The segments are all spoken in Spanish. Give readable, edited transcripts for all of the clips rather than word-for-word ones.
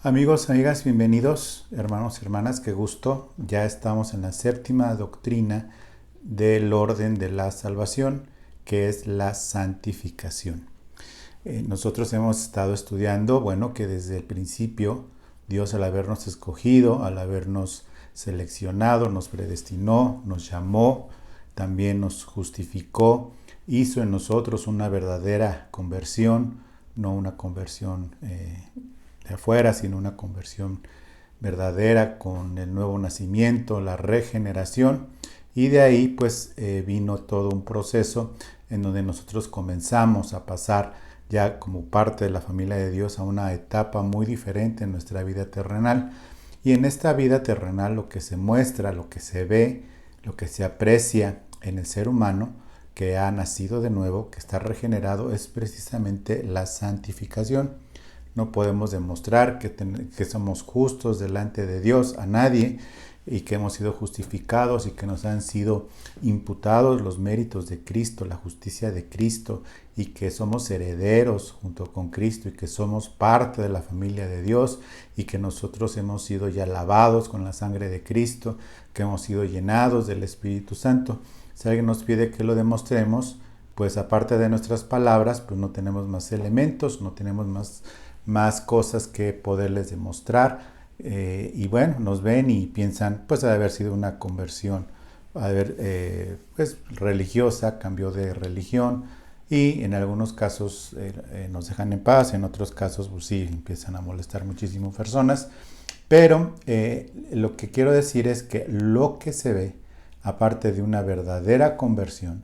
Amigos, amigas, bienvenidos, hermanos y hermanas, qué gusto. Ya estamos en la séptima doctrina del orden de la salvación, que es la santificación. Nosotros hemos estado estudiando, que desde el principio Dios, al habernos escogido, al habernos seleccionado, nos predestinó, nos llamó, también nos justificó, hizo en nosotros una verdadera conversión, no una conversión de afuera, sino una conversión verdadera con el nuevo nacimiento, la regeneración. Y de ahí vino todo un proceso en donde nosotros comenzamos a pasar ya como parte de la familia de Dios a una etapa muy diferente en nuestra vida terrenal. Y en esta vida terrenal lo que se muestra, lo que se ve, lo que se aprecia en el ser humano que ha nacido de nuevo, que está regenerado, es precisamente la santificación. No podemos demostrar que somos justos delante de Dios a nadie y que hemos sido justificados y que nos han sido imputados los méritos de Cristo, la justicia de Cristo, y que somos herederos junto con Cristo y que somos parte de la familia de Dios y que nosotros hemos sido ya lavados con la sangre de Cristo, que hemos sido llenados del Espíritu Santo. Si alguien nos pide que lo demostremos, pues aparte de nuestras palabras, pues no tenemos más elementos, no tenemos más cosas que poderles demostrar. Y nos ven y piensan, pues ha de haber sido una conversión, religiosa, cambió de religión, y en algunos casos nos dejan en paz, en otros casos pues sí, empiezan a molestar muchísimo personas. Pero lo que quiero decir es que lo que se ve, aparte de una verdadera conversión,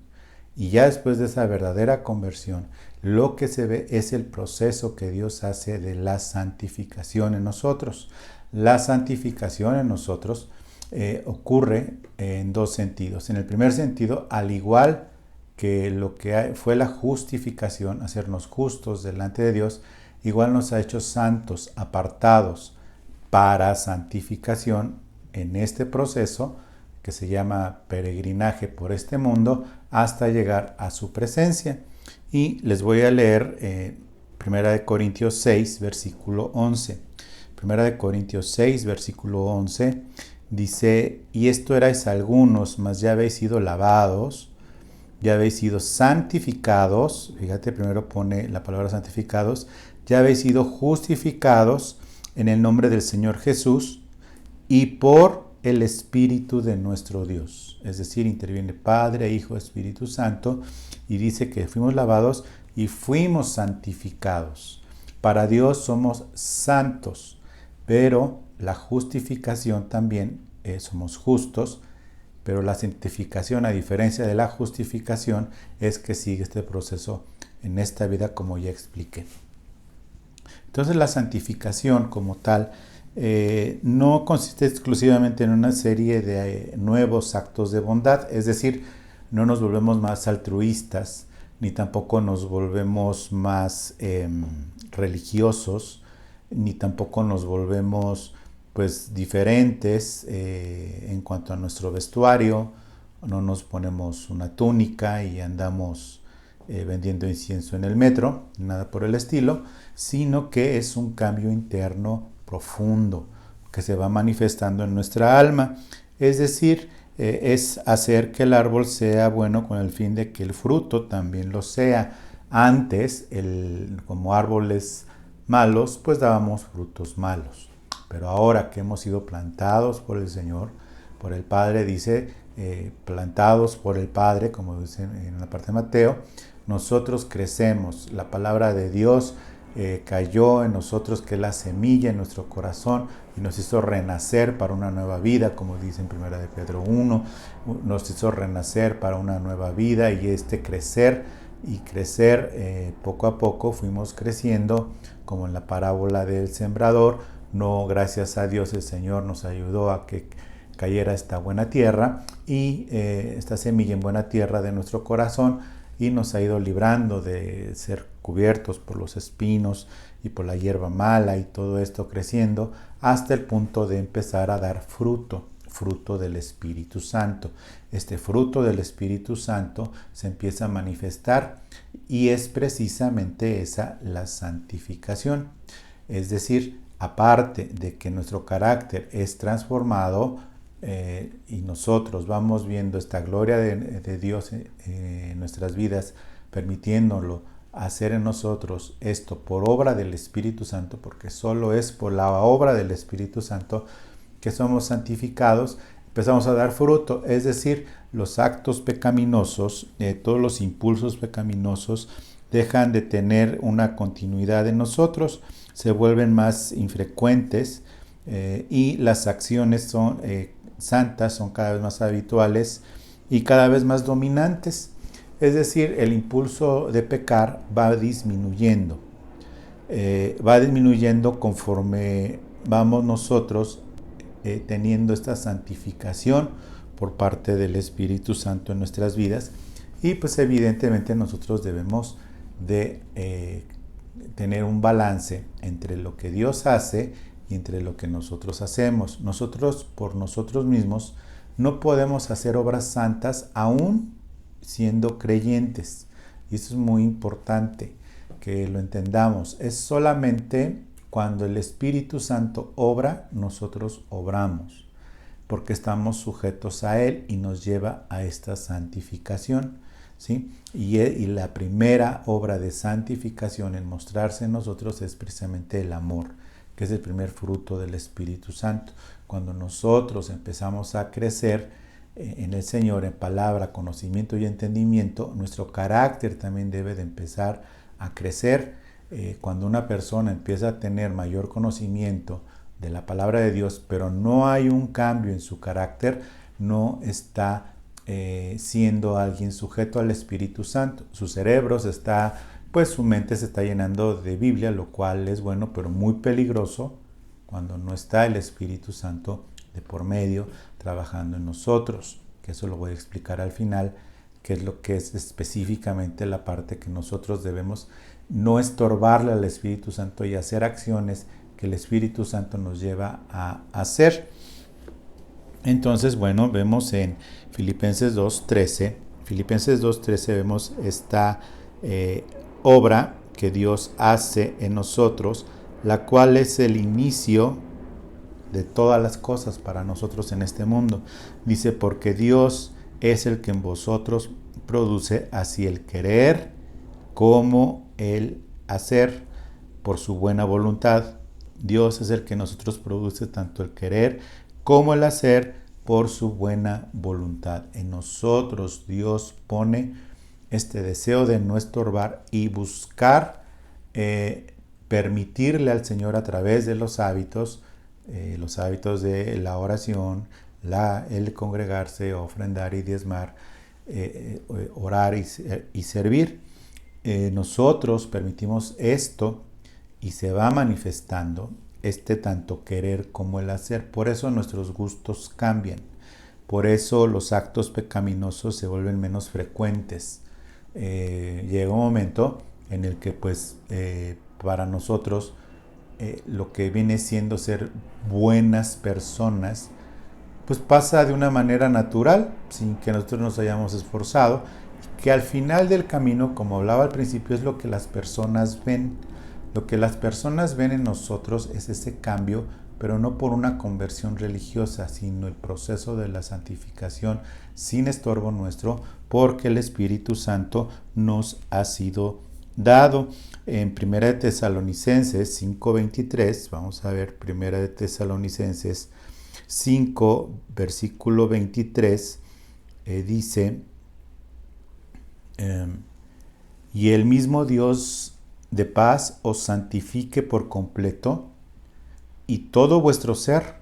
y ya después de esa verdadera conversión, lo que se ve es el proceso que Dios hace de la santificación en nosotros. La santificación en nosotros ocurre en dos sentidos. En el primer sentido, al igual que lo que fue la justificación, hacernos justos delante de Dios, igual nos ha hecho santos, apartados para santificación en este proceso que se llama peregrinaje por este mundo hasta llegar a su presencia. Y les voy a leer 1 Corintios 6, versículo 11. 1 Corintios 6, versículo 11, dice: y esto erais algunos, mas ya habéis sido lavados, ya habéis sido santificados. Fíjate, primero pone la palabra santificados. Ya habéis sido justificados en el nombre del Señor Jesús y por el Espíritu de nuestro Dios. Es decir, interviene Padre, Hijo, Espíritu Santo, y dice que fuimos lavados y fuimos santificados. Para Dios somos santos, pero la justificación también somos justos, pero la santificación, a diferencia de la justificación, es que sigue este proceso en esta vida, como ya expliqué. Entonces la santificación como tal no consiste exclusivamente en una serie de nuevos actos de bondad, es decir, no nos volvemos más altruistas, ni tampoco nos volvemos más religiosos, ni tampoco nos volvemos diferentes en cuanto a nuestro vestuario. No nos ponemos una túnica y andamos vendiendo incienso en el metro, nada por el estilo, sino que es un cambio interno profundo que se va manifestando en nuestra alma. Es decir, es hacer que el árbol sea bueno con el fin de que el fruto también lo sea. Antes, como árboles malos, pues dábamos frutos malos. Pero ahora que hemos sido plantados por el Señor, por el Padre, dice, plantados por el Padre, como dice en la parte de Mateo, nosotros crecemos. La palabra de Dios cayó en nosotros, que es la semilla en nuestro corazón, y nos hizo renacer para una nueva vida, como dice en 1 de Pedro 1, nos hizo renacer para una nueva vida, y crecer y crecer poco a poco fuimos creciendo, como en la parábola del sembrador. No, gracias a Dios el Señor nos ayudó a que cayera esta buena tierra, y esta semilla en buena tierra de nuestro corazón, y nos ha ido librando de ser cubiertos por los espinos y por la hierba mala, y todo esto creciendo hasta el punto de empezar a dar fruto del Espíritu Santo. Este fruto del Espíritu Santo se empieza a manifestar, y es precisamente esa la santificación. Es decir, aparte de que nuestro carácter es transformado y nosotros vamos viendo esta gloria de Dios en nuestras vidas, permitiéndolo hacer en nosotros esto por obra del Espíritu Santo, porque solo es por la obra del Espíritu Santo que somos santificados, empezamos a dar fruto, es decir, los actos pecaminosos, todos los impulsos pecaminosos dejan de tener una continuidad en nosotros, se vuelven más infrecuentes y las acciones son santas, son cada vez más habituales y cada vez más dominantes. Es decir, el impulso de pecar va disminuyendo conforme vamos nosotros teniendo esta santificación por parte del Espíritu Santo en nuestras vidas, y pues evidentemente nosotros debemos de tener un balance entre lo que Dios hace y entre lo que nosotros hacemos. Nosotros por nosotros mismos no podemos hacer obras santas aún siendo creyentes, y eso es muy importante que lo entendamos. Es solamente cuando el Espíritu Santo obra, nosotros obramos, porque estamos sujetos a Él y nos lleva a esta santificación, ¿sí? Y la primera obra de santificación en mostrarse en nosotros es precisamente el amor, que es el primer fruto del Espíritu Santo. Cuando nosotros empezamos a crecer en el Señor, en palabra, conocimiento y entendimiento, nuestro carácter también debe de empezar a crecer. Cuando una persona empieza a tener mayor conocimiento de la palabra de Dios, pero no hay un cambio en su carácter, no está siendo alguien sujeto al Espíritu Santo. Su cerebro su mente se está llenando de Biblia, lo cual es bueno, pero muy peligroso cuando no está el Espíritu Santo de por medio trabajando en nosotros, que eso lo voy a explicar al final, que es lo que es específicamente la parte que nosotros debemos no estorbarle al Espíritu Santo y hacer acciones que el Espíritu Santo nos lleva a hacer. Entonces, bueno, vemos en Filipenses 2.13 vemos esta obra que Dios hace en nosotros, la cual es el inicio de todas las cosas para nosotros en este mundo. Dice, porque Dios es el que en vosotros produce así el querer como el hacer por su buena voluntad. Dios es el que nosotros produce tanto el querer como el hacer por su buena voluntad. En nosotros Dios pone este deseo de no estorbar y buscar permitirle al Señor a través de los hábitos de la oración, el congregarse, ofrendar y diezmar, orar y servir. Nosotros permitimos esto y se va manifestando este tanto querer como el hacer. Por eso nuestros gustos cambian. Por eso los actos pecaminosos se vuelven menos frecuentes. Llega un momento en el que para nosotros lo que viene siendo ser buenas personas pues pasa de una manera natural, sin que nosotros nos hayamos esforzado, que al final del camino, como hablaba al principio, es lo que las personas ven. Lo que las personas ven en nosotros es ese cambio, pero no por una conversión religiosa, sino el proceso de la santificación sin estorbo nuestro, porque el Espíritu Santo nos ha sido dado. En 1 de Tesalonicenses 5:23, vamos a ver 1 de Tesalonicenses 5, versículo 23, dice, y el mismo Dios de paz os santifique por completo, y todo vuestro ser,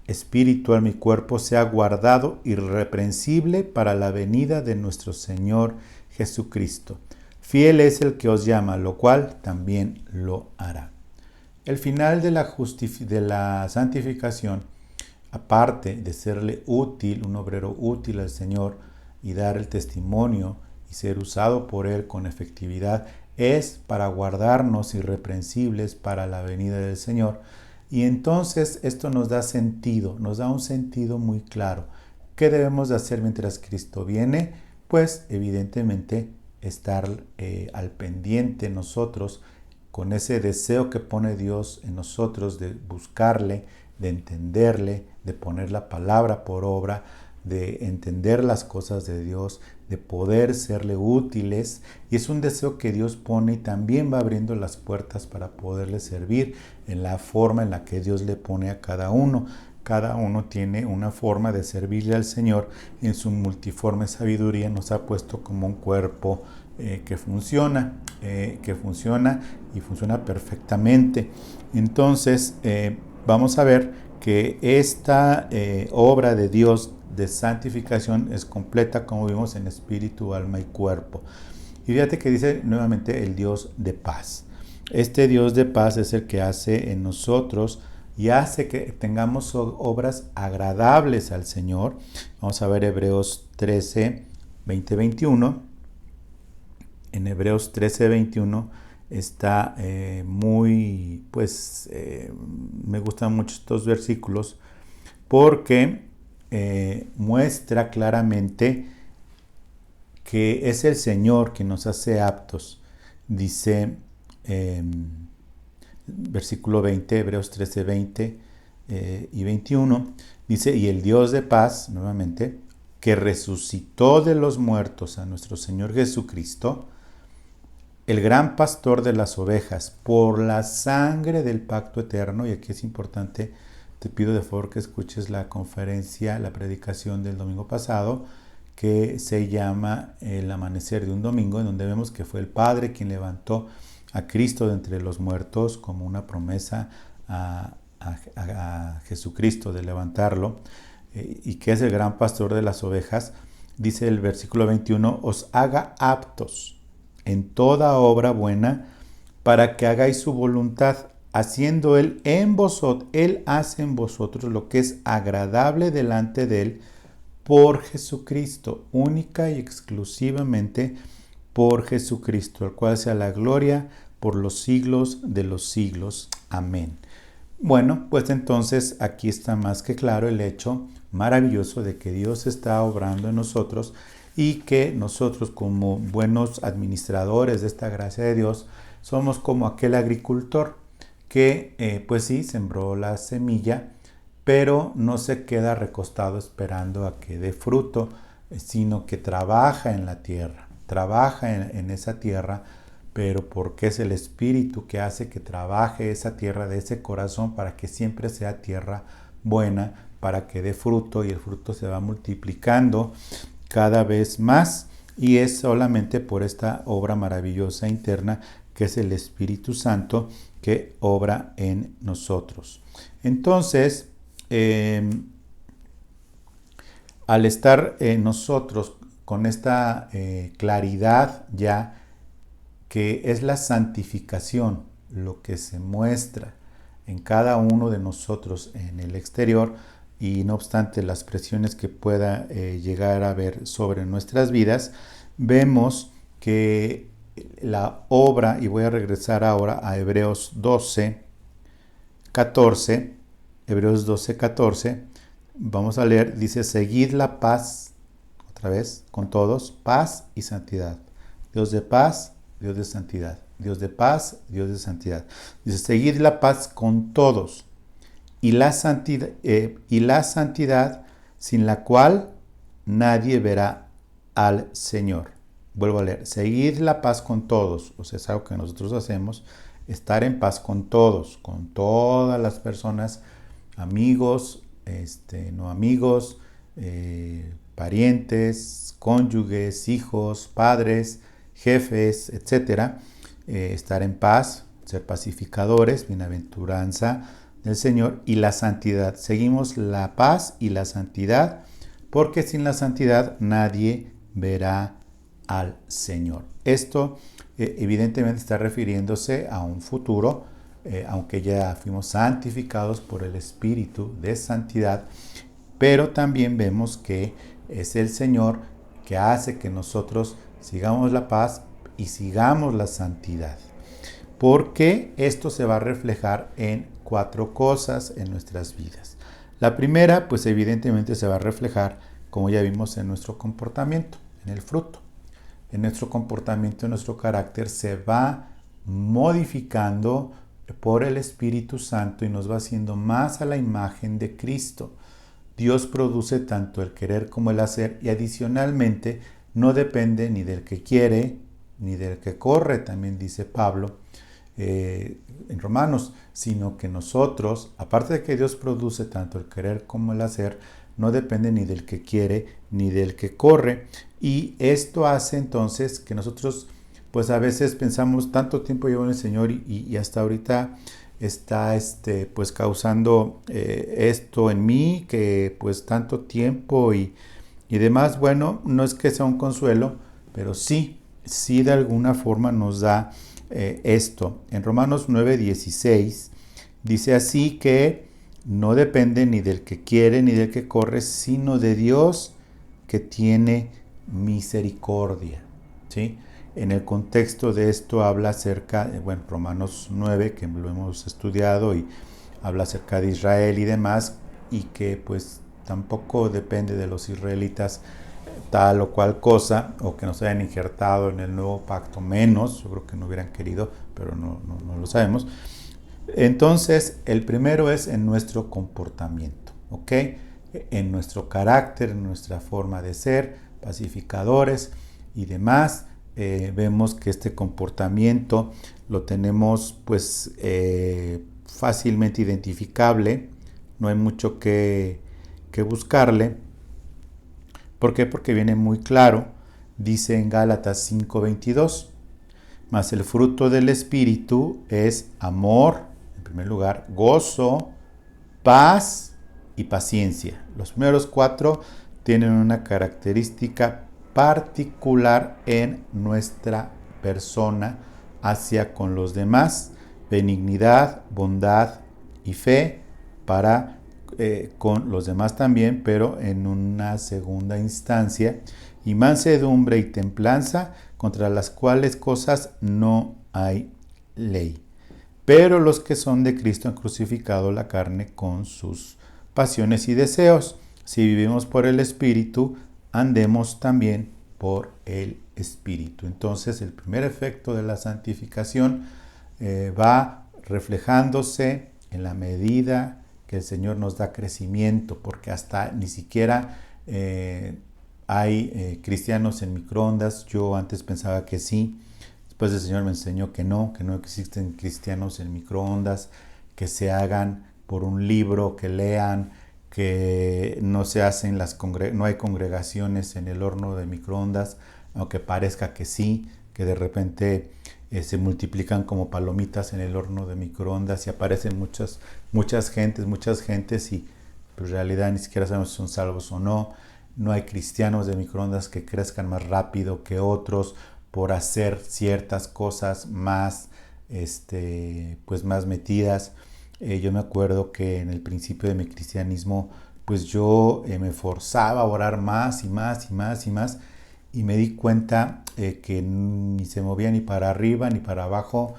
espíritu, alma y cuerpo, sea guardado irreprensible para la venida de nuestro Señor Jesucristo. Fiel es el que os llama, lo cual también lo hará. El final de la santificación, aparte de serle útil, un obrero útil al Señor y dar el testimonio y ser usado por Él con efectividad, es para guardarnos irreprensibles para la venida del Señor. Y entonces esto nos da sentido, nos da un sentido muy claro. ¿Qué debemos de hacer mientras Cristo viene? Pues evidentemente estar al pendiente nosotros con ese deseo que pone Dios en nosotros de buscarle, de entenderle, de poner la palabra por obra, de entender las cosas de Dios, de poder serle útiles. Y es un deseo que Dios pone y también va abriendo las puertas para poderle servir en la forma en la que Dios le pone a cada uno. Cada uno tiene una forma de servirle al Señor. En su multiforme sabiduría nos ha puesto como un cuerpo que funciona y funciona perfectamente. Entonces, vamos a ver que esta obra de Dios de santificación es completa, como vimos, en espíritu, alma y cuerpo. Y fíjate que dice nuevamente el Dios de paz. Este Dios de paz es el que hace en nosotros y hace que tengamos obras agradables al Señor. Vamos a ver Hebreos 13, 20, 21. En Hebreos 13, 21 está me gustan mucho estos versículos porque muestra claramente que es el Señor quien nos hace aptos. Dice versículo 20, Hebreos 13, 20 y 21, dice, y el Dios de paz, nuevamente, que resucitó de los muertos a nuestro Señor Jesucristo, el gran pastor de las ovejas, por la sangre del pacto eterno. Y aquí es importante, te pido de favor que escuches la conferencia, la predicación del domingo pasado, que se llama El amanecer de un domingo, en donde vemos que fue el Padre quien levantó a Cristo de entre los muertos como una promesa a Jesucristo de levantarlo, y que es el gran pastor de las ovejas. Dice el versículo 21, os haga aptos en toda obra buena para que hagáis su voluntad, haciendo Él hace en vosotros lo que es agradable delante de Él por Jesucristo, única y exclusivamente por Jesucristo, el cual sea la gloria por los siglos de los siglos. Amén. Bueno, pues entonces aquí está más que claro el hecho maravilloso de que Dios está obrando en nosotros y que nosotros, como buenos administradores de esta gracia de Dios, somos como aquel agricultor que pues sí, sembró la semilla, pero no se queda recostado esperando a que dé fruto, sino que trabaja en la tierra, trabaja en esa tierra, pero porque es el Espíritu que hace que trabaje esa tierra de ese corazón para que siempre sea tierra buena, para que dé fruto, y el fruto se va multiplicando cada vez más, y es solamente por esta obra maravillosa interna que es el Espíritu Santo que obra en nosotros. Entonces, al estar nosotros con esta claridad ya, que es la santificación lo que se muestra en cada uno de nosotros en el exterior, y no obstante las presiones que pueda llegar a haber sobre nuestras vidas, vemos que la obra, y voy a regresar ahora a Hebreos 12, 14, Hebreos 12, 14, vamos a leer, dice, seguid la paz, otra vez, con todos, paz y santidad. Dios de paz, Dios de santidad. Dios de paz, Dios de santidad. Dice, seguid la paz con todos y la santidad sin la cual nadie verá al Señor. Vuelvo a leer, seguid la paz con todos, o sea, es algo que nosotros hacemos, estar en paz con todos, con todas las personas, amigos, no amigos, parientes, cónyuges, hijos, padres, jefes, etcétera. Estar en paz, ser pacificadores, bienaventuranza del Señor, y la santidad. Seguimos la paz y la santidad, porque sin la santidad nadie verá al Señor. Esto evidentemente está refiriéndose a un futuro, aunque ya fuimos santificados por el Espíritu de santidad, pero también vemos que es el Señor que hace que nosotros sigamos la paz y sigamos la santidad, porque esto se va a reflejar en 4 cosas en nuestras vidas. La primera, pues evidentemente se va a reflejar, como ya vimos, en nuestro comportamiento, en el fruto. En nuestro comportamiento, en nuestro carácter, se va modificando por el Espíritu Santo y nos va haciendo más a la imagen de Cristo. Dios produce tanto el querer como el hacer y adicionalmente no depende ni del que quiere ni del que corre, también dice Pablo en Romanos, sino que nosotros, aparte de que Dios produce tanto el querer como el hacer, no depende ni del que quiere ni del que corre. Y esto hace entonces que nosotros pues a veces pensamos, tanto tiempo llevo en el Señor y hasta ahorita está pues causando esto en mí, que pues tanto tiempo y demás. Bueno, no es que sea un consuelo, pero sí de alguna forma nos da esto. En Romanos 9:16 dice así que no depende ni del que quiere ni del que corre, sino de Dios que tiene misericordia. ¿Sí? En el contexto de esto habla acerca, Romanos 9, que lo hemos estudiado, y habla acerca de Israel y demás, y que pues tampoco depende de los israelitas tal o cual cosa, o que nos hayan injertado en el nuevo pacto, menos, yo creo que no hubieran querido, pero no lo sabemos. Entonces, el primero es en nuestro comportamiento, ¿ok? En nuestro carácter, en nuestra forma de ser, pacificadores y demás. Vemos que este comportamiento lo tenemos pues fácilmente identificable, no hay mucho que buscarle. ¿Por qué? Porque viene muy claro, dice en Gálatas 5:22, mas el fruto del Espíritu es amor, en primer lugar, gozo, paz y paciencia. Los primeros 4 tienen una característica particular en nuestra persona hacia con los demás: benignidad, bondad y fe para con los demás también, pero en una segunda instancia, y mansedumbre y templanza, contra las cuales cosas no hay ley. Pero los que son de Cristo han crucificado la carne con sus pasiones y deseos. Si vivimos por el Espíritu, andemos también por el Espíritu. Entonces, el primer efecto de la santificación va reflejándose en la medida que el Señor nos da crecimiento, porque hasta ni siquiera hay cristianos en microondas. Yo antes pensaba que sí, después el Señor me enseñó que no existen cristianos en microondas, que se hagan por un libro, que lean, que no se hacen no hay congregaciones en el horno de microondas, aunque parezca que sí, que de repente se multiplican como palomitas en el horno de microondas y aparecen muchas gentes y pues, en realidad ni siquiera sabemos si son salvos o no. No hay cristianos de microondas que crezcan más rápido que otros por hacer ciertas cosas más, pues más metidas. Yo me acuerdo que en el principio de mi cristianismo, pues yo me forzaba a orar más y más y más y más, y me di cuenta que ni se movía ni para arriba ni para abajo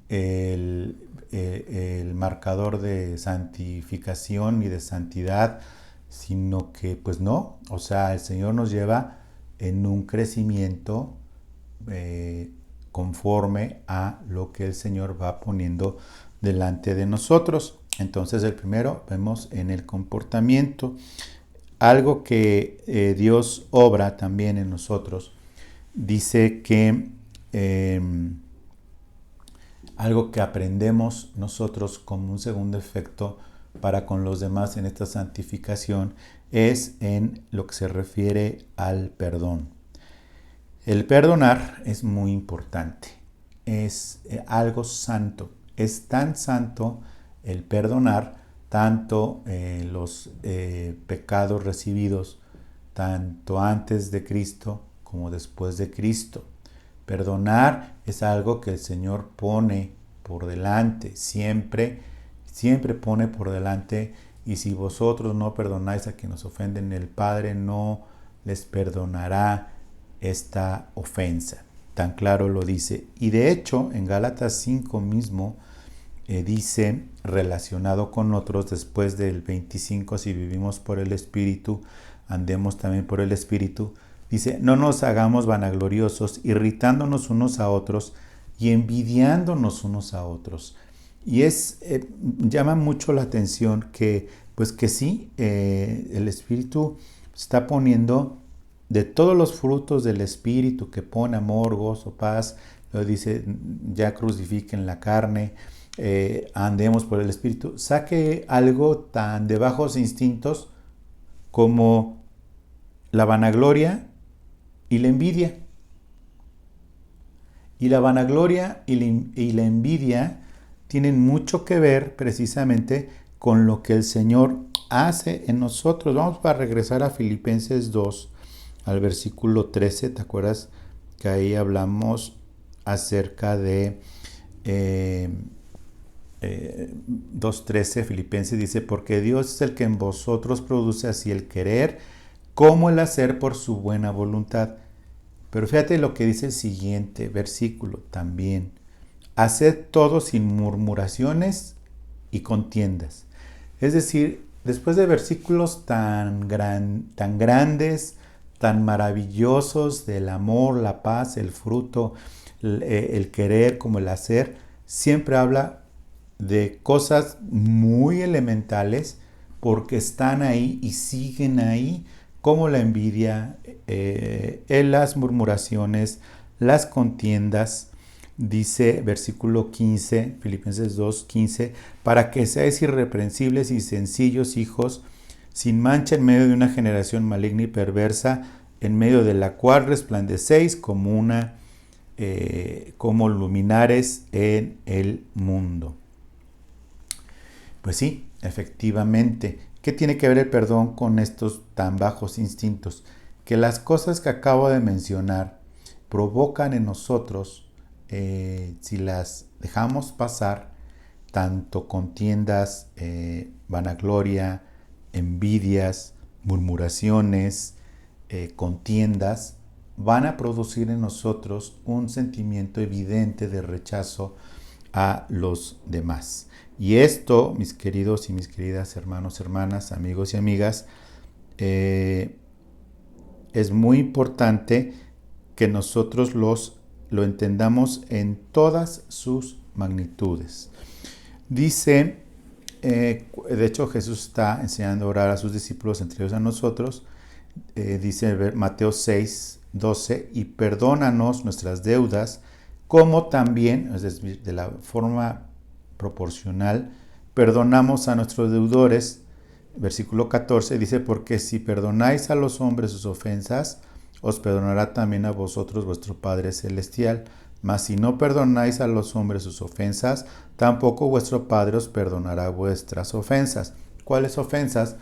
el marcador de santificación y de santidad, sino que pues no, o sea, el Señor nos lleva en un crecimiento conforme a lo que el Señor va poniendo delante de nosotros. Entonces el primero vemos en el comportamiento. Algo que Dios obra también en nosotros, dice que algo que aprendemos nosotros como un segundo efecto para con los demás en esta santificación es en lo que se refiere al perdón. El perdonar es muy importante, es algo santo, es tan santo el perdonar, tanto los pecados recibidos, tanto antes de Cristo como después de Cristo. Perdonar es algo que el Señor pone por delante, siempre pone por delante. Y si vosotros no perdonáis a quienes os ofenden, el Padre no les perdonará esta ofensa. Tan claro lo dice. Y de hecho, en Gálatas 5 mismo dice, relacionado con otros, después del 25, si vivimos por el Espíritu, andemos también por el Espíritu. Dice, no nos hagamos vanagloriosos, irritándonos unos a otros y envidiándonos unos a otros. Y llama mucho la atención pues que sí, el Espíritu está poniendo de todos los frutos del Espíritu que pone amor, gozo, paz, lo dice, ya crucifiquen la carne, andemos por el Espíritu, saque algo tan de bajos instintos como la vanagloria y la envidia. Y la vanagloria y la envidia tienen mucho que ver precisamente con lo que el Señor hace en nosotros. Vamos a regresar a Filipenses 2, al versículo 13. ¿Te acuerdas que ahí hablamos acerca de 2.13? Filipenses dice, porque Dios es el que en vosotros produce así el querer como el hacer por su buena voluntad. Pero fíjate lo que dice el siguiente versículo también. Haced todo sin murmuraciones y contiendas. Es decir, después de versículos tan grandes, tan maravillosos del amor, la paz, el fruto, el querer como el hacer, siempre habla de cosas muy elementales porque están ahí y siguen ahí, como la envidia, las murmuraciones, las contiendas. Dice versículo 15, Filipenses 2:15, para que seáis irreprensibles y sencillos hijos, sin mancha en medio de una generación maligna y perversa, en medio de la cual resplandecéis como luminares en el mundo. Pues sí, efectivamente. ¿Qué tiene que ver el perdón con estos tan bajos instintos? Que las cosas que acabo de mencionar provocan en nosotros, si las dejamos pasar, tanto contiendas, vanagloria, envidias, murmuraciones, contiendas, van a producir en nosotros un sentimiento evidente de rechazo a los demás. Y esto, mis queridos y mis queridas hermanos, hermanas, amigos y amigas, es muy importante que nosotros lo entendamos en todas sus magnitudes. Dice, de hecho Jesús está enseñando a orar a sus discípulos, entre ellos a nosotros, dice Mateo 6:12, y perdónanos nuestras deudas, como también, es decir, de la forma proporcional, perdonamos a nuestros deudores. Versículo 14 dice, porque si perdonáis a los hombres sus ofensas, os perdonará también a vosotros vuestro Padre Celestial. Mas si no perdonáis a los hombres sus ofensas, tampoco vuestro Padre os perdonará vuestras ofensas. ¿Cuáles ofensas?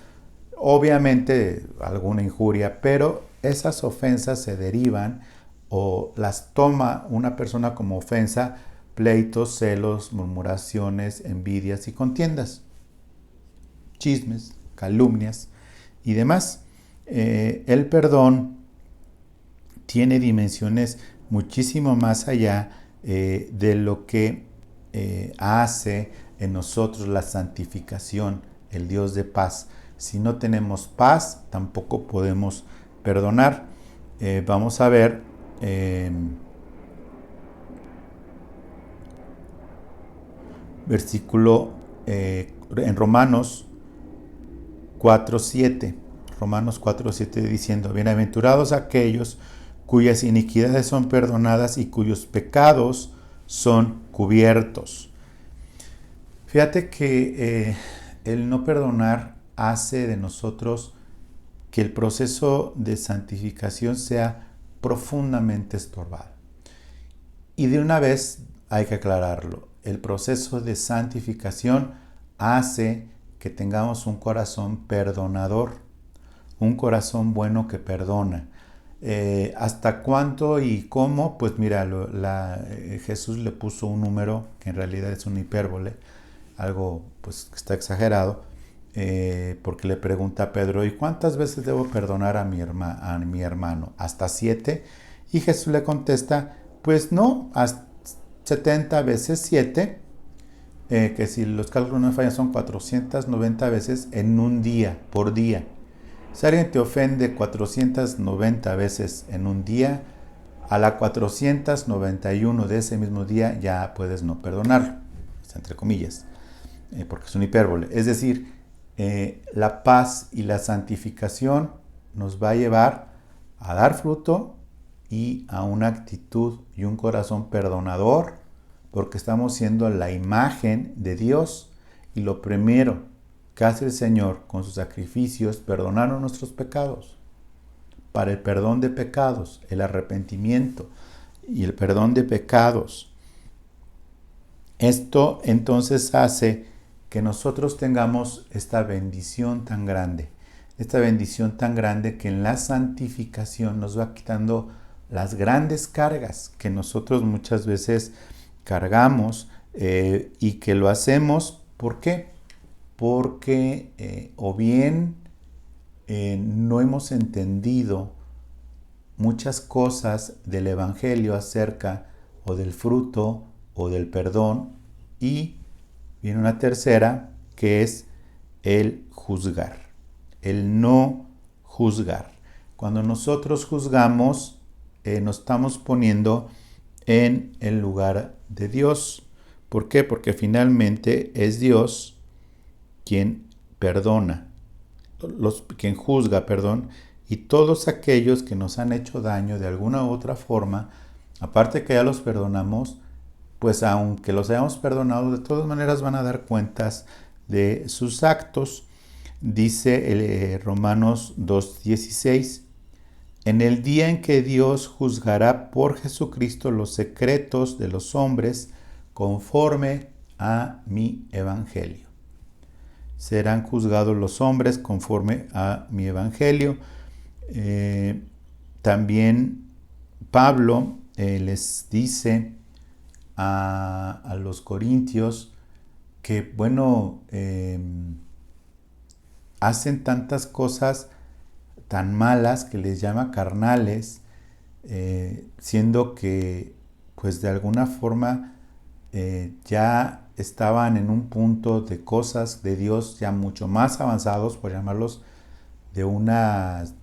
Obviamente alguna injuria, pero esas ofensas se derivan o las toma una persona como ofensa, pleitos, celos, murmuraciones, envidias y contiendas, chismes, calumnias y demás. El perdón tiene dimensiones muchísimo más allá de lo que hace en nosotros la santificación, el Dios de paz. Si no tenemos paz, tampoco podemos perdonar. Vamos a ver versículo en Romanos 4:7. Romanos 4:7 diciendo, bienaventurados aquellos cuyas iniquidades son perdonadas y cuyos pecados son cubiertos. Fíjate que el no perdonar hace de nosotros que el proceso de santificación sea profundamente estorbado. Y de una vez hay que aclararlo. El proceso de santificación hace que tengamos un corazón perdonador, un corazón bueno que perdona. ¿Hasta cuánto y cómo? Pues mira, Jesús le puso un número que en realidad es una hipérbole, algo pues que está exagerado, porque le pregunta a Pedro, ¿y cuántas veces debo perdonar a mi hermano? ¿Hasta 7? Y Jesús le contesta, pues no, hasta 70 veces 7, que si los cálculos no me fallan son 490 veces en un día, por día. Si alguien te ofende 490 veces en un día, A la 491 de ese mismo día ya puedes no perdonarlo, entre comillas, porque es una hipérbole. Es decir, la paz y la santificación nos va a llevar a dar fruto y a una actitud y un corazón perdonador, porque estamos siendo la imagen de Dios, y lo primero que hace el Señor con sus sacrificios es perdonar nuestros pecados. Para el perdón de pecados, el arrepentimiento y el perdón de pecados. Esto entonces hace que nosotros tengamos esta bendición tan grande que en la santificación nos va quitando las grandes cargas que nosotros muchas veces cargamos, y que lo hacemos, ¿por qué? Porque o bien no hemos entendido muchas cosas del Evangelio acerca o del fruto o del perdón, y viene una tercera, que es el juzgar, el no juzgar. Cuando nosotros juzgamos, nos estamos poniendo en el lugar de Dios. ¿Por qué? Porque finalmente es Dios quien perdona, quien juzga, perdón, y todos aquellos que nos han hecho daño de alguna u otra forma, aparte que ya los perdonamos, pues aunque los hayamos perdonado, de todas maneras van a dar cuentas de sus actos. Dice Romanos 2:16, en el día en que Dios juzgará por Jesucristo los secretos de los hombres conforme a mi evangelio. Serán juzgados los hombres conforme a mi evangelio. También Pablo les dice a los corintios que, bueno, hacen tantas cosas tan malas que les llama carnales, siendo que, pues de alguna forma, ya estaban en un punto de cosas de Dios ya mucho más avanzados, por llamarlos, de unas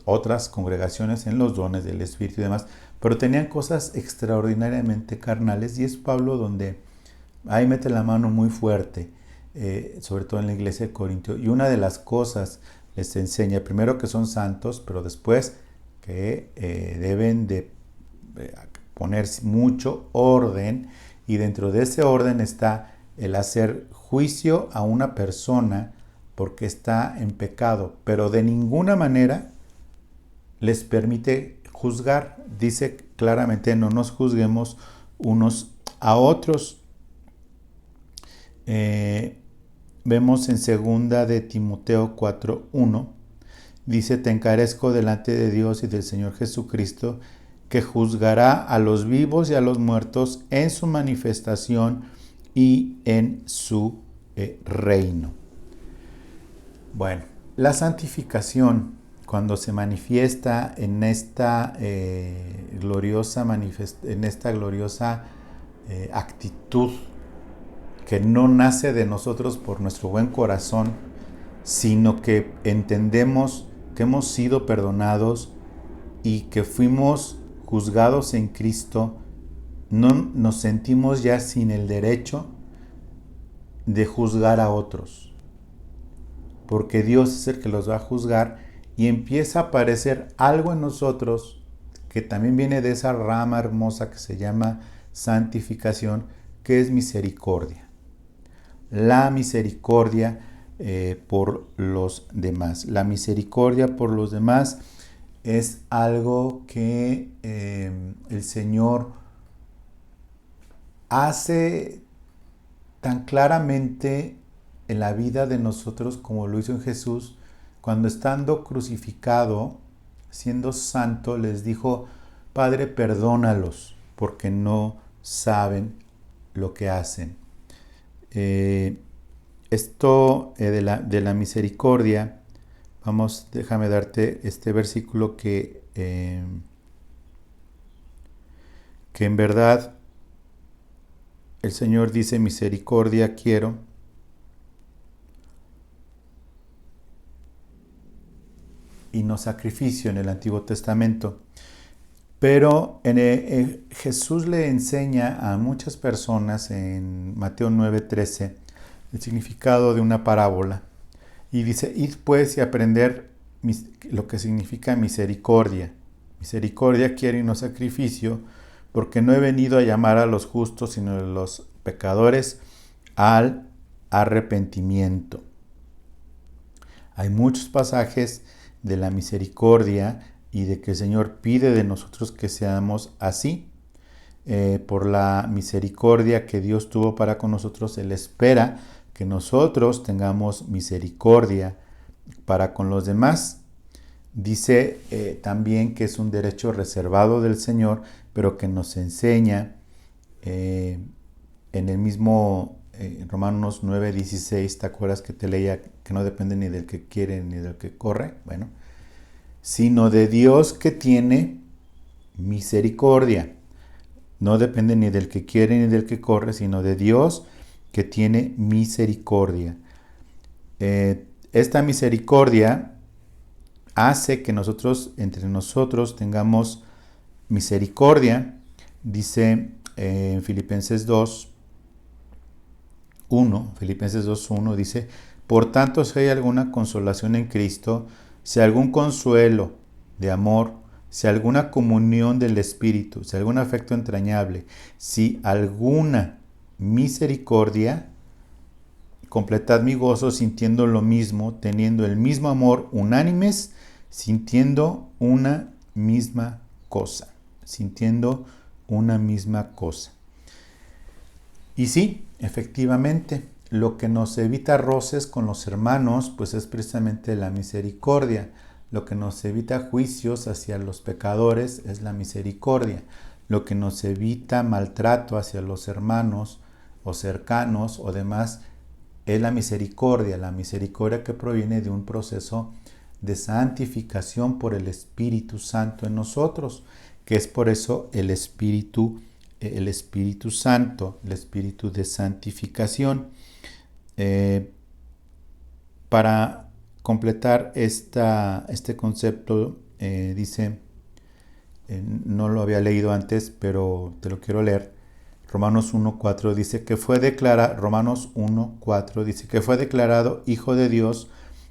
otras congregaciones en los dones del Espíritu y demás, pero tenían cosas extraordinariamente carnales, y es Pablo donde ahí mete la mano muy fuerte, sobre todo en la iglesia de Corintio, y una de las cosas les enseña, primero que son santos, pero después que deben de poner mucho orden, y dentro de ese orden está el hacer juicio a una persona porque está en pecado, pero de ninguna manera les permite juzgar. Dice claramente, no nos juzguemos unos a otros. Vemos en segunda de Timoteo 4:1, dice, te encarezco delante de Dios y del Señor Jesucristo, que juzgará a los vivos y a los muertos en su manifestación y en su reino. Bueno, la santificación, cuando se manifiesta en esta gloriosa actitud que no nace de nosotros por nuestro buen corazón, sino que entendemos que hemos sido perdonados y que fuimos juzgados en Cristo, no nos sentimos ya sin el derecho de juzgar a otros, porque Dios es el que los va a juzgar, y empieza a aparecer algo en nosotros que también viene de esa rama hermosa que se llama santificación, que es misericordia. La misericordia por los demás. La misericordia por los demás es algo que el Señor hace tan claramente en la vida de nosotros como lo hizo en Jesús, cuando estando crucificado, siendo santo, les dijo, Padre, perdónalos, porque no saben lo que hacen. Esto de la misericordia, déjame darte este versículo que en verdad el Señor dice, misericordia quiero, y no sacrificio en el Antiguo Testamento. Pero Jesús le enseña a muchas personas en Mateo 9:13 el significado de una parábola. Y dice, id pues y aprender lo que significa misericordia. Misericordia quiere y no sacrificio, porque no he venido a llamar a los justos, sino a los pecadores al arrepentimiento. Hay muchos pasajes de la misericordia y de que el Señor pide de nosotros que seamos así. Por la misericordia que Dios tuvo para con nosotros, Él espera que nosotros tengamos misericordia para con los demás. Dice también que es un derecho reservado del Señor, pero que nos enseña en el mismo Romanos 9:16, ¿te acuerdas que te leía que no depende ni del que quiere ni del que corre? Bueno, sino de Dios que tiene misericordia. No depende ni del que quiere ni del que corre, sino de Dios que tiene misericordia. Esta misericordia hace que nosotros, entre nosotros, tengamos misericordia. Dice en Filipenses 2:1, dice, por tanto, si hay alguna consolación en Cristo, si algún consuelo de amor, si alguna comunión del Espíritu, si algún afecto entrañable, si alguna misericordia, completad mi gozo sintiendo lo mismo, teniendo el mismo amor, unánimes, sintiendo una misma cosa. Y sí, efectivamente, lo que nos evita roces con los hermanos, pues es precisamente la misericordia. Lo que nos evita juicios hacia los pecadores es la misericordia. Lo que nos evita maltrato hacia los hermanos o cercanos o demás es la misericordia que proviene de un proceso de santificación por el Espíritu Santo en nosotros, que es por eso el Espíritu Santo, el Espíritu de santificación. Para completar este concepto, dice, no lo había leído antes, pero te lo quiero leer. Romanos 1:4 dice que fue declarado Hijo de Dios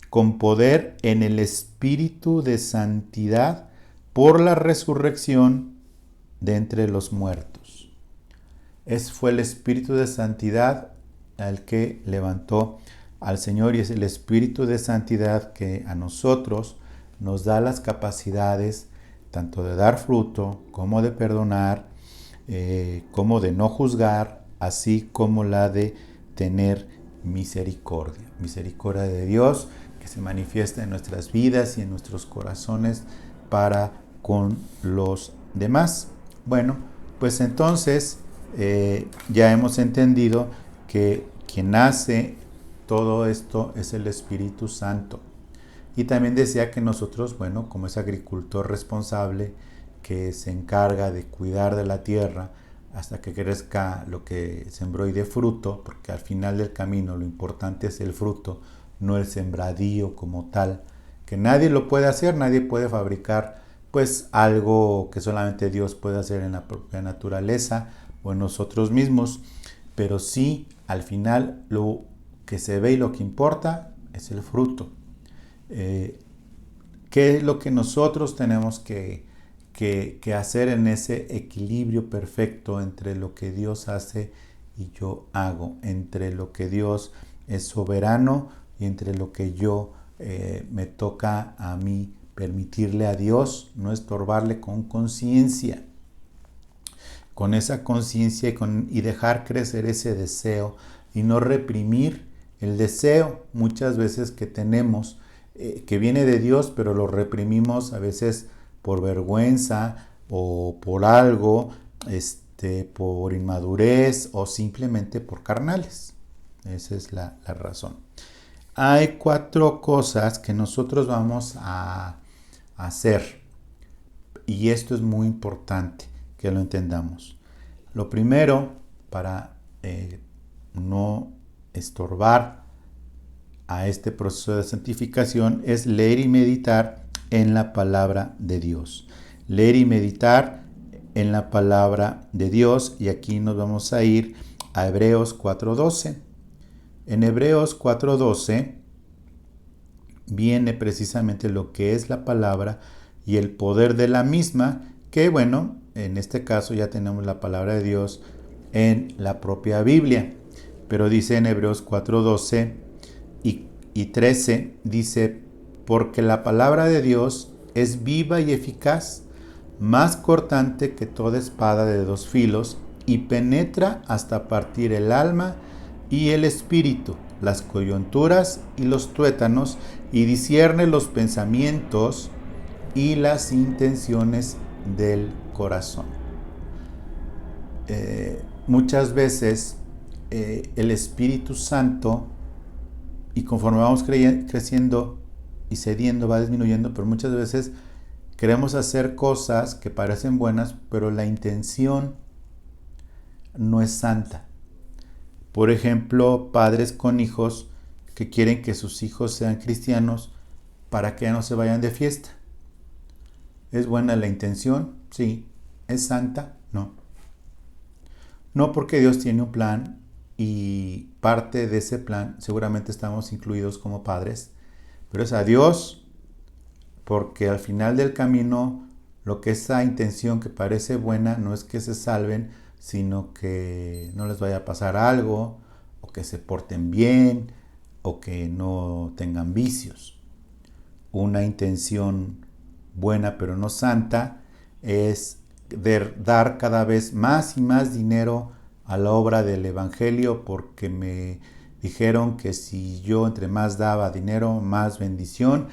con poder en el Espíritu de santidad por la resurrección de entre los muertos. Fue el Espíritu de santidad el que levantó al Señor, y es el Espíritu de santidad que a nosotros nos da las capacidades tanto de dar fruto como de perdonar, como de no juzgar, así como la de tener misericordia. Misericordia de Dios que se manifiesta en nuestras vidas y en nuestros corazones para con los demás. Bueno, pues entonces ya hemos entendido que quien hace todo esto es el Espíritu Santo. Y también decía que nosotros, bueno, como es agricultor responsable que se encarga de cuidar de la tierra hasta que crezca lo que sembró y dé fruto, porque al final del camino lo importante es el fruto, no el sembradío como tal, que nadie lo puede hacer, nadie puede fabricar pues algo que solamente Dios puede hacer en la propia naturaleza o en nosotros mismos, pero sí al final lo que se ve y lo que importa es el fruto. ¿Qué es lo que nosotros tenemos que hacer en ese equilibrio perfecto entre lo que Dios hace y yo hago, entre lo que Dios es soberano y entre lo que yo me toca a mí permitirle a Dios, no estorbarle con conciencia, con esa conciencia y dejar crecer ese deseo y no reprimir el deseo muchas veces que tenemos, que viene de Dios, pero lo reprimimos a veces por vergüenza o por algo, por inmadurez o simplemente por carnales. Esa es la razón. Hay 4 cosas que nosotros vamos a hacer, y esto es muy importante que lo entendamos. Lo primero, para no estorbar a este proceso de santificación, es leer y meditar en la palabra de Dios. leer y meditar en la palabra de Dios. Y aquí nos vamos a ir a Hebreos 4:12. En Hebreos 4:12 viene precisamente lo que es la palabra y el poder de la misma, que bueno, en este caso ya tenemos la palabra de Dios en la propia Biblia. Pero dice en Hebreos 4:12 y 13, dice, porque la palabra de Dios es viva y eficaz, más cortante que toda espada de dos filos, y penetra hasta partir el alma y el espíritu, las coyunturas y los tuétanos, y discierne los pensamientos y las intenciones del corazón. Muchas veces el Espíritu Santo, y conforme vamos creciendo y cediendo, va disminuyendo, pero muchas veces queremos hacer cosas que parecen buenas, pero la intención no es santa. Por ejemplo, padres con hijos que quieren que sus hijos sean cristianos para que no se vayan de fiesta. ¿Es buena la intención? Sí. ¿Es santa? No. No, porque Dios tiene un plan y parte de ese plan seguramente estamos incluidos como padres, pero es a Dios, porque al final del camino lo que esa intención que parece buena no es que se salven, sino que no les vaya a pasar algo, o que se porten bien, o que no tengan vicios. Una intención buena pero no santa es de dar cada vez más y más dinero a la obra del Evangelio, porque me dijeron que si yo entre más daba dinero, más bendición,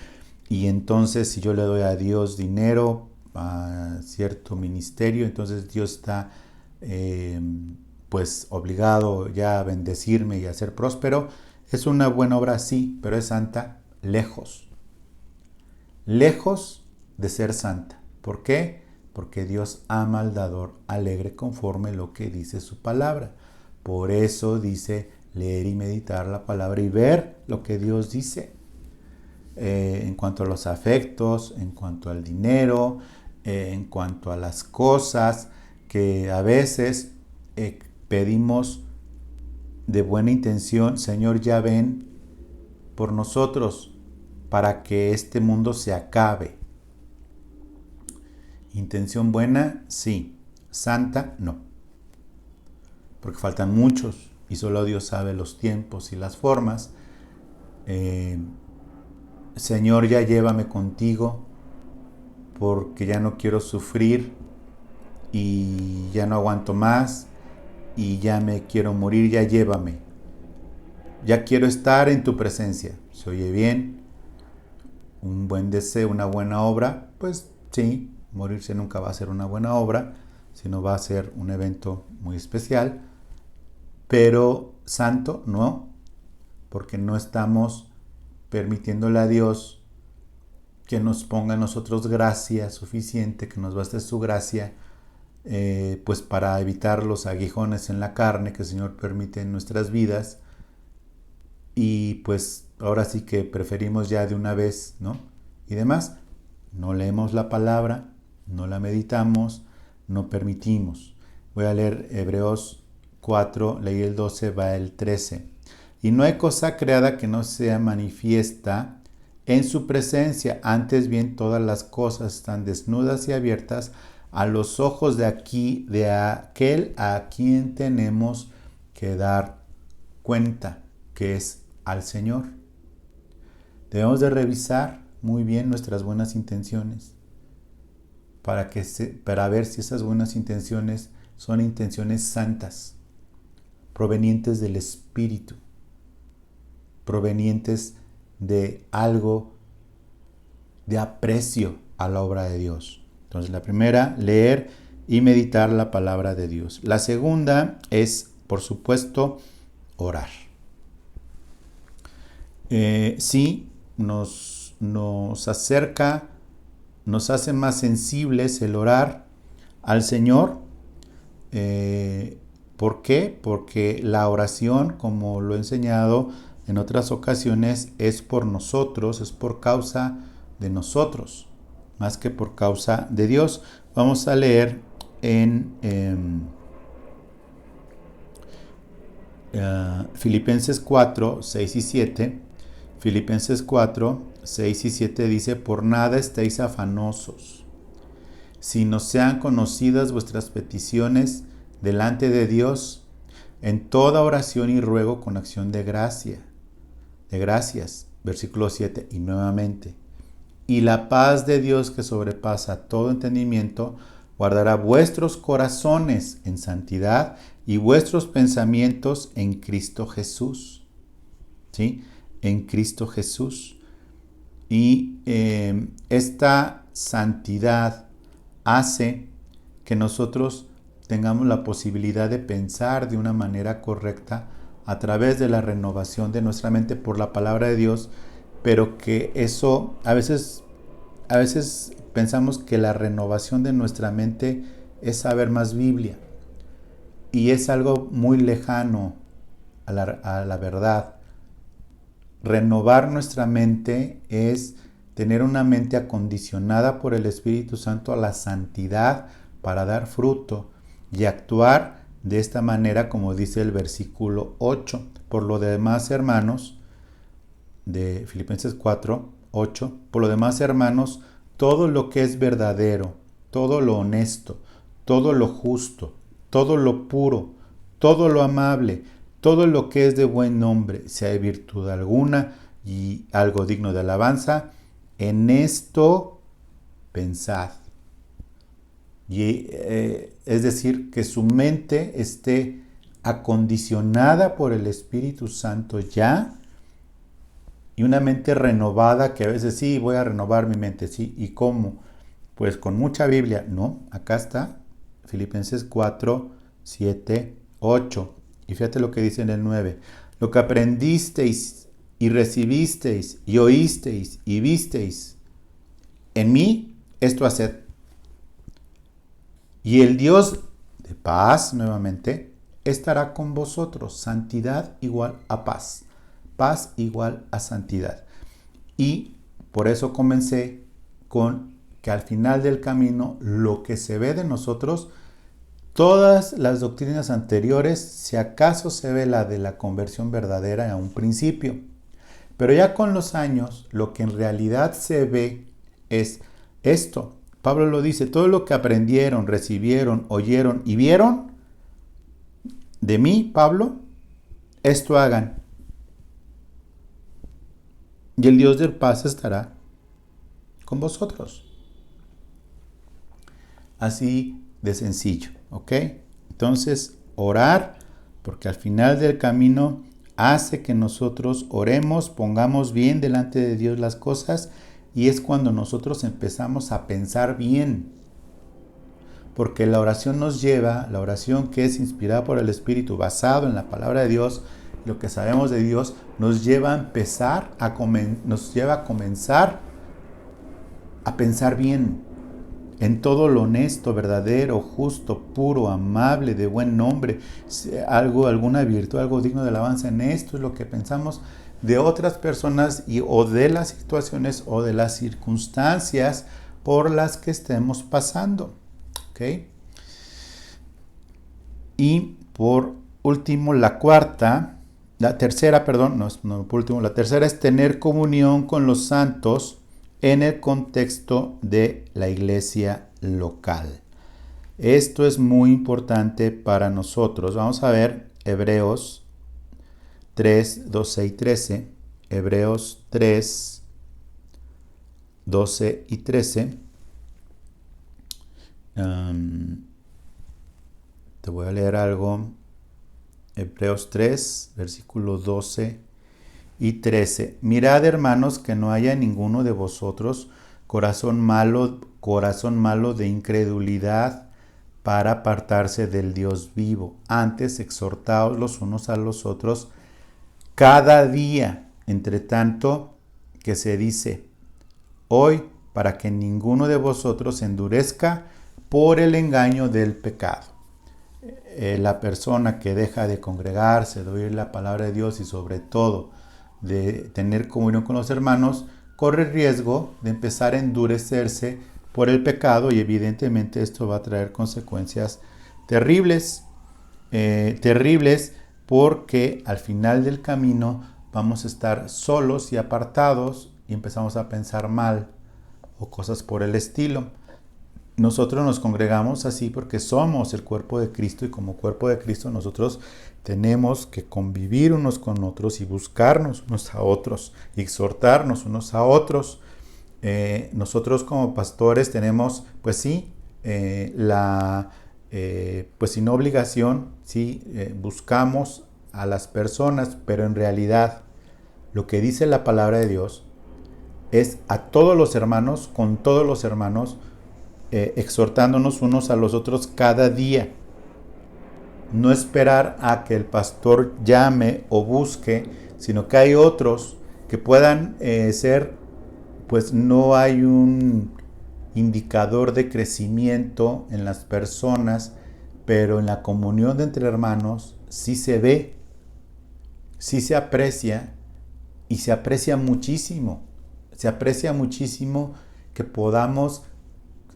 y entonces si yo le doy a Dios dinero a cierto ministerio, entonces Dios está pues obligado ya a bendecirme y a ser próspero. Es una buena obra, sí, pero es santa lejos. Lejos de ser santa. ¿Por qué? Porque Dios ama al dador alegre conforme lo que dice su palabra. Por eso dice leer y meditar la palabra y ver lo que Dios dice. En cuanto a los afectos, en cuanto al dinero, en cuanto a las cosas que a veces pedimos de buena intención, Señor, ya ven por nosotros para que este mundo se acabe. Intención buena, sí. Santa, no. Porque faltan muchos y solo Dios sabe los tiempos y las formas. Señor, ya llévame contigo porque ya no quiero sufrir y ya no aguanto más y ya me quiero morir, ya llévame. Ya quiero estar en tu presencia. ¿Se oye bien? Un buen deseo, una buena obra, pues sí, morirse nunca va a ser una buena obra, sino va a ser un evento muy especial, pero santo no, porque no estamos permitiéndole a Dios que nos ponga a nosotros gracia suficiente, que nos baste su gracia, pues para evitar los aguijones en la carne que el Señor permite en nuestras vidas. Y pues ahora sí que preferimos ya de una vez, ¿no? Y demás, no leemos la palabra, no la meditamos, no permitimos. Voy a leer Hebreos 4, leí el 12, va el 13. Y no hay cosa creada que no sea manifiesta en su presencia, antes bien todas las cosas están desnudas y abiertas a los ojos de aquel a quien tenemos que dar cuenta, que es al Señor. Debemos de revisar muy bien nuestras buenas intenciones para ver si esas buenas intenciones son intenciones santas, provenientes del Espíritu, provenientes de algo de aprecio a la obra de Dios. Entonces, la primera, leer y meditar la palabra de Dios. La segunda es, por supuesto, orar. Sí, nos acerca, nos hace más sensibles el orar al Señor. ¿Por qué? Porque la oración, como lo he enseñado en otras ocasiones, es por nosotros, es por causa de nosotros. más que por causa de Dios. Vamos a leer en Filipenses 4, 6 y 7. Filipenses 4, 6 y 7 dice: por nada estéis afanosos, sino sean conocidas vuestras peticiones delante de Dios en toda oración y ruego con acción de gracias. Versículo 7, y nuevamente: y la paz de Dios, que sobrepasa todo entendimiento, guardará vuestros corazones en santidad y vuestros pensamientos en Cristo Jesús. ¿Sí? En Cristo Jesús. Y esta santidad hace que nosotros tengamos la posibilidad de pensar de una manera correcta a través de la renovación de nuestra mente por la palabra de Dios, pero que eso a veces pensamos que la renovación de nuestra mente es saber más Biblia, y es algo muy lejano a la verdad. Renovar nuestra mente es tener una mente acondicionada por el Espíritu Santo a la santidad para dar fruto y actuar de esta manera, como dice el versículo 8. Por lo demás, hermanos, de Filipenses 4, 8, por lo demás, hermanos, todo lo que es verdadero, todo lo honesto, todo lo justo, todo lo puro, todo lo amable, todo lo que es de buen nombre, si hay virtud alguna y algo digno de alabanza, en esto pensad. Y, es decir, que su mente esté acondicionada por el Espíritu Santo ya, y una mente renovada, que a veces sí, voy a renovar mi mente, sí, ¿y cómo? Pues con mucha Biblia. No, acá está, Filipenses 4, 7, 8. Y fíjate lo que dice en el 9. Lo que aprendisteis y recibisteis y oísteis y visteis en mí, esto haced. Y el Dios de paz, nuevamente, estará con vosotros. Santidad igual a paz. Paz igual a santidad. Y por eso comencé con que al final del camino, lo que se ve de nosotros, todas las doctrinas anteriores, si acaso se ve la de la conversión verdadera a un principio. Pero ya con los años, lo que en realidad se ve es esto. Pablo lo dice: todo lo que aprendieron, recibieron, oyeron y vieron de mí, Pablo, esto hagan. Y el Dios de paz estará con vosotros. Así de sencillo, ¿ok? Entonces, orar, porque al final del camino hace que nosotros oremos, pongamos bien delante de Dios las cosas, y es cuando nosotros empezamos a pensar bien. Porque la oración nos lleva, la oración que es inspirada por el Espíritu, basado en la palabra de Dios, lo que sabemos de Dios, nos lleva a empezar nos lleva a comenzar a pensar bien en todo lo honesto, verdadero, justo, puro, amable, de buen nombre, alguna virtud, algo digno de alabanza. En esto es lo que pensamos de otras personas o de las situaciones o de las circunstancias por las que estemos pasando. ¿Okay? Y por último, la tercera es tener comunión con los santos en el contexto de la iglesia local. Esto es muy importante para nosotros. Vamos a ver Hebreos 3, 12 y 13. Hebreos 3, 12 y 13. Te voy a leer algo. Hebreos 3, versículos 12 y 13. Mirad, hermanos, que no haya ninguno de vosotros corazón malo de incredulidad para apartarse del Dios vivo. Antes, exhortaos los unos a los otros cada día, entre tanto que se dice hoy, para que ninguno de vosotros se endurezca por el engaño del pecado. La persona que deja de congregarse, de oír la palabra de Dios y sobre todo de tener comunión con los hermanos, corre riesgo de empezar a endurecerse por el pecado y evidentemente esto va a traer consecuencias terribles, terribles porque al final del camino vamos a estar solos y apartados y empezamos a pensar mal o cosas por el estilo. Nosotros nos congregamos así porque somos el cuerpo de Cristo y como cuerpo de Cristo nosotros tenemos que convivir unos con otros y buscarnos unos a otros y exhortarnos unos a otros. Nosotros como pastores tenemos, pues sí, pues sin obligación, sí, buscamos a las personas, pero en realidad lo que dice la palabra de Dios es a todos los hermanos, con todos los hermanos, exhortándonos unos a los otros cada día. No esperar a que el pastor llame o busque, sino que hay otros que puedan ser, pues no hay un indicador de crecimiento en las personas, pero en la comunión de entre hermanos sí se ve, sí se aprecia y se aprecia muchísimo. Se aprecia muchísimo que podamos,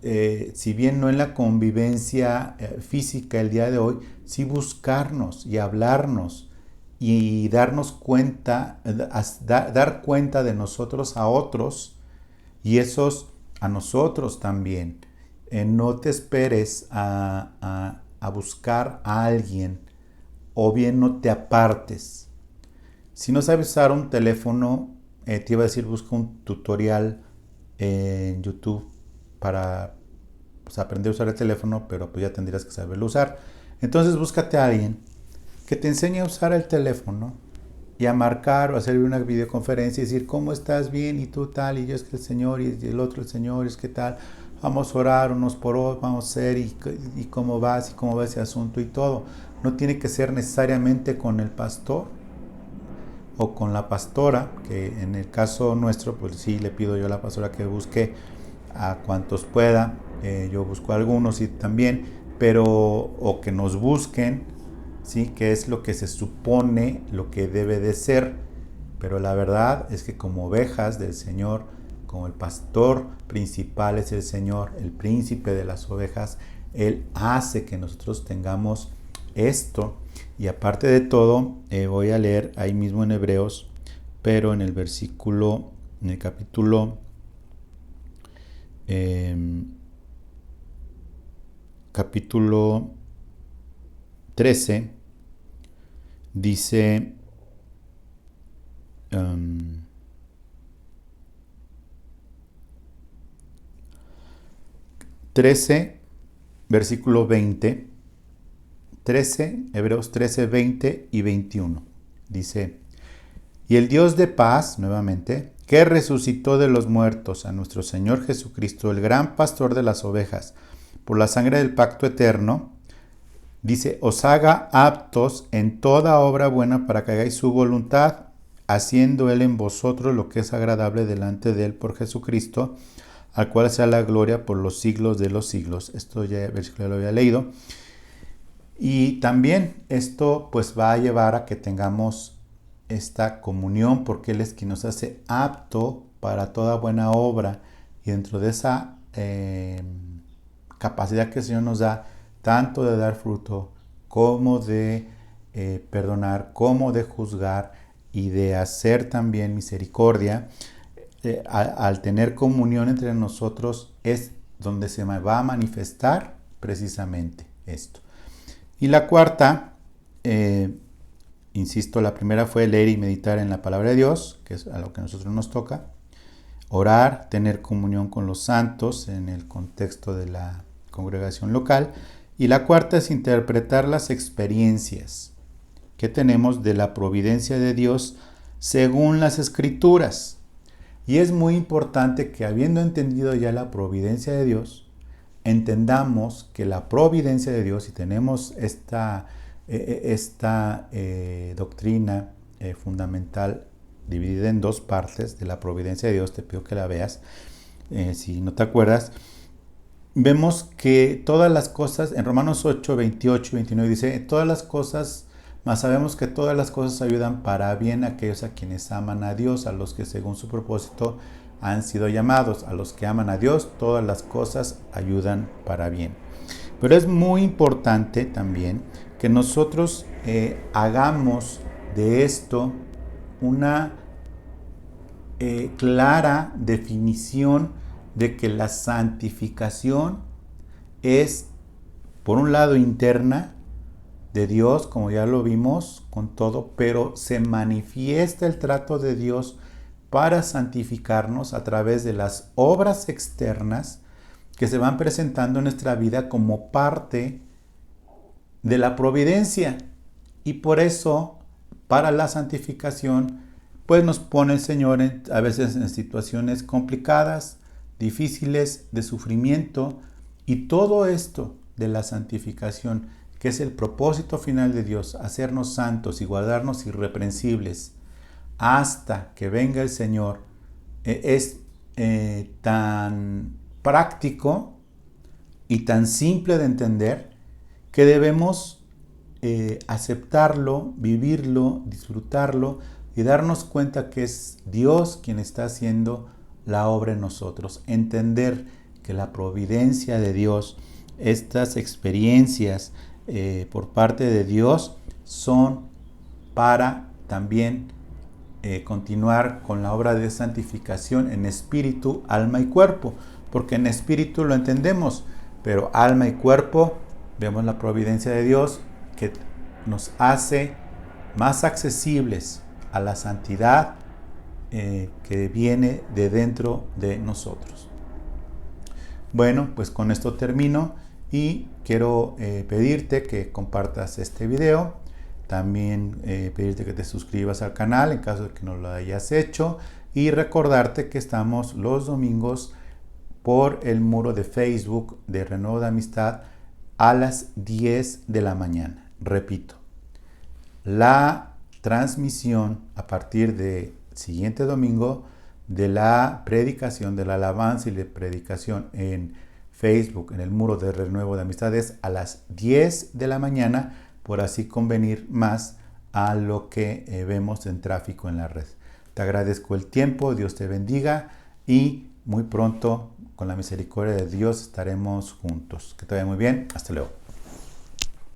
si bien no en la convivencia física el día de hoy, sí buscarnos y hablarnos y darnos cuenta, dar cuenta de nosotros a otros y esos a nosotros también. No te esperes a buscar a alguien o bien no te apartes. Si no sabes usar un teléfono, te iba a decir, busca un tutorial en YouTube para pues, aprender a usar el teléfono, pero pues ya tendrías que saberlo usar. Entonces búscate a alguien que te enseñe a usar el teléfono y a marcar o hacer una videoconferencia y decir, ¿cómo estás? Bien, y tú tal, y yo es que el Señor, y el otro el Señor, es que tal, vamos a orar unos por otros, vamos a hacer, y cómo vas, y cómo va ese asunto y todo. No tiene que ser necesariamente con el pastor o con la pastora, que en el caso nuestro, pues sí, le pido yo a la pastora que busque a cuantos pueda, yo busco a algunos y también, pero, o que nos busquen, ¿sí? Que es lo que se supone, lo que debe de ser, pero la verdad es que como ovejas del Señor, como el pastor principal es el Señor, el príncipe de las ovejas, Él hace que nosotros tengamos esto. Y aparte de todo, voy a leer ahí mismo en Hebreos, pero en el versículo, en el capítulo 13, dice, 13, versículo 20, 13, Hebreos 13, 20 y 21. Dice, y el Dios de paz, nuevamente, que resucitó de los muertos a nuestro Señor Jesucristo, el gran pastor de las ovejas, por la sangre del pacto eterno, dice, os haga aptos en toda obra buena para que hagáis su voluntad, haciendo Él en vosotros lo que es agradable delante de Él por Jesucristo, al cual sea la gloria por los siglos de los siglos. Esto ya el versículo lo había leído. Y también esto pues va a llevar a que tengamos esta comunión porque Él es quien nos hace apto para toda buena obra y dentro de esa capacidad que el Señor nos da tanto de dar fruto como de perdonar, como de juzgar y de hacer también misericordia, al tener comunión entre nosotros es donde se va a manifestar precisamente esto. Y la cuarta, insisto, la primera fue leer y meditar en la palabra de Dios, que es a lo que a nosotros nos toca. Orar, tener comunión con los santos en el contexto de la congregación local. Y la cuarta es interpretar las experiencias que tenemos de la providencia de Dios según las Escrituras. Y es muy importante que habiendo entendido ya la providencia de Dios, entendamos que la providencia de Dios, y tenemos esta doctrina fundamental dividida en dos partes de la providencia de Dios, te pido que la veas, si no te acuerdas, vemos que todas las cosas, en Romanos 8, 28 y 29 dice, todas las cosas, mas sabemos que todas las cosas ayudan para bien a aquellos a quienes aman a Dios, a los que según su propósito han sido llamados. A los que aman a Dios, todas las cosas ayudan para bien. Pero es muy importante también que nosotros hagamos de esto una clara definición de que la santificación es, por un lado, interna de Dios, como ya lo vimos con todo, pero se manifiesta el trato de Dios para santificarnos a través de las obras externas que se van presentando en nuestra vida como parte de la providencia. Y por eso, para la santificación, pues nos pone el Señor a veces en situaciones complicadas, difíciles, de sufrimiento, y todo esto de la santificación, que es el propósito final de Dios, hacernos santos y guardarnos irreprensibles hasta que venga el Señor, es tan práctico y tan simple de entender que debemos aceptarlo, vivirlo, disfrutarlo y darnos cuenta que es Dios quien está haciendo la obra en nosotros. Entender que la providencia de Dios, estas experiencias por parte de Dios son para también continuar con la obra de santificación en espíritu, alma y cuerpo, porque en espíritu lo entendemos, pero alma y cuerpo vemos la providencia de Dios que nos hace más accesibles a la santidad que viene de dentro de nosotros. Bueno, pues con esto termino y quiero pedirte que compartas este video. También pedirte que te suscribas al canal en caso de que no lo hayas hecho. Y recordarte que estamos los domingos por el muro de Facebook de Renuevo de Amistad a las 10 de la mañana. Repito, la transmisión a partir del siguiente domingo de la predicación, de la alabanza y de predicación en Facebook, en el muro de Renuevo de Amistades, a las 10 de la mañana, por así convenir más a lo que vemos en tráfico en la red. Te agradezco el tiempo, Dios te bendiga y muy pronto, con la misericordia de Dios, estaremos juntos. Que te vaya muy bien, hasta luego.